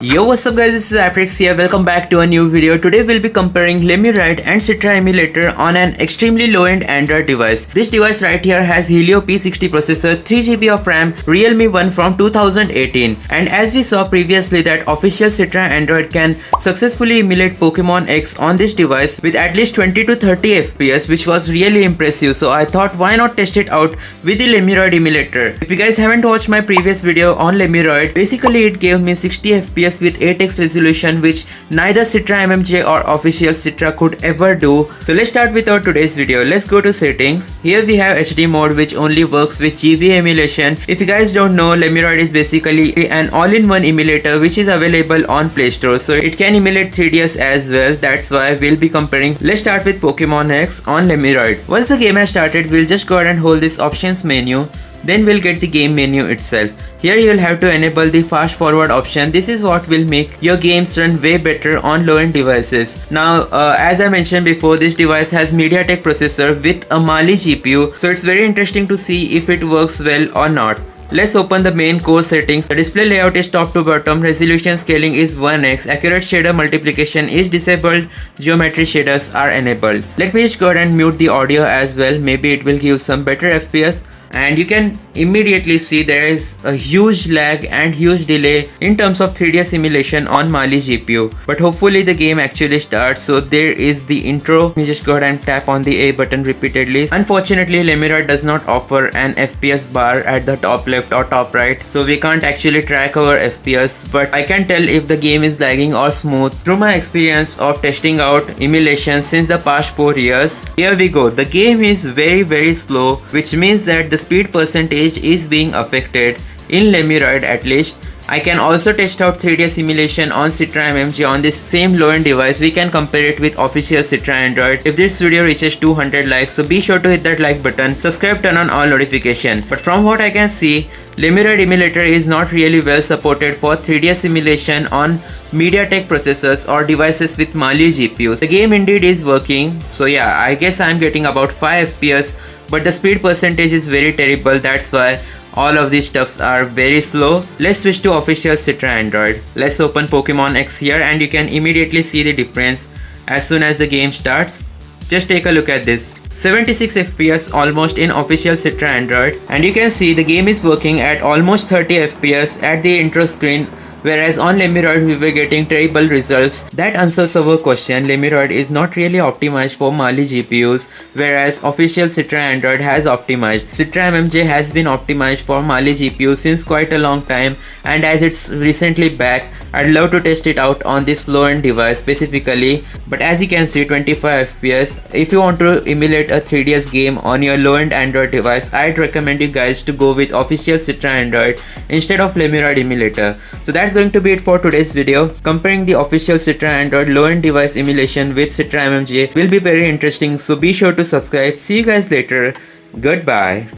Yo, what's up guys, this is Aprix here. Welcome back to a new video. Today we'll be comparing Lemuroid and Citra emulator on an extremely low-end Android device. This device right here has Helio P60 processor, 3GB of RAM, Realme 1 from 2018. And as we saw previously that official Citra Android can successfully emulate Pokemon X on this device with at least 20 to 30 FPS, which was really impressive. So I thought why not test it out with the Lemuroid emulator. If you guys haven't watched my previous video on Lemuroid, basically it gave me 60 FPS with 8x resolution, which neither Citra MMJ or official Citra could ever do. So let's start with our today's video. Let's go to settings. Here we have HD mode, which only works with GB emulation. If you guys don't know, Lemuroid is basically an all-in-one emulator which is available on Play Store, so it can emulate 3DS as well. That's why we'll be comparing. Let's start with Pokemon X on Lemuroid. Once the game has started, we'll just go ahead and hold this options menu. Then we'll get the game menu itself. Here you'll have to enable the fast forward option. This is what will make your games run way better on low-end devices. Now as I mentioned before, this device has MediaTek processor with a Mali GPU, so it's very interesting to see if it works well or not. Let's open the main core settings. The display layout is top to bottom, resolution scaling is 1x, accurate shader multiplication is disabled, geometry shaders are enabled. Let me just go ahead and mute the audio as well, maybe it will give some better FPS. And you can immediately see there is a huge lag and huge delay in terms of 3D simulation on Mali GPU. But hopefully the game actually starts. So there is the intro. Let me just go ahead and tap on the A button repeatedly. Unfortunately, Lemuroid does not offer an FPS bar at the top left or top right, so we can't actually track our FPS, but I can tell if the game is lagging or smooth through my experience of testing out emulation since the past 4 years. Here we go. The game is very slow, which means that the speed percentage is being affected in Lemuroid at least. I can also test out 3D simulation on Citra MMJ on this same low-end device. We can compare it with official Citra Android if this video reaches 200 likes, so be sure to hit that like button, subscribe, turn on all notification. But from what I can see, Lemuroid emulator is not really well supported for 3D simulation on MediaTek processors or devices with Mali GPUs. The game indeed is working, so yeah, I guess I'm getting about 5 FPS, but the speed percentage is very terrible. That's why all of these stuffs are very slow. Let's switch to official Citra Android. Let's open Pokemon X here and you can immediately see the difference as soon as the game starts. Just take a look at this. 76 FPS almost in official Citra Android, and you can see the game is working at almost 30 FPS at the intro screen, whereas on Lemuroid we were getting terrible results. That answers our question. Lemuroid is not really optimized for Mali GPUs, whereas official Citra Android has optimized. Citra MMJ has been optimized for Mali GPU since quite a long time, and as it's recently back, I'd love to test it out on this low-end device specifically. But as you can see, 25 FPS. If you want to emulate a 3DS game on your low-end Android device, I'd recommend you guys to go with official Citra Android instead of Lemuroid emulator. So that's going to be it for today's video. Comparing the official Citra Android low-end device emulation with Citra MMJ will be very interesting, so be sure to subscribe. See you guys later. Goodbye.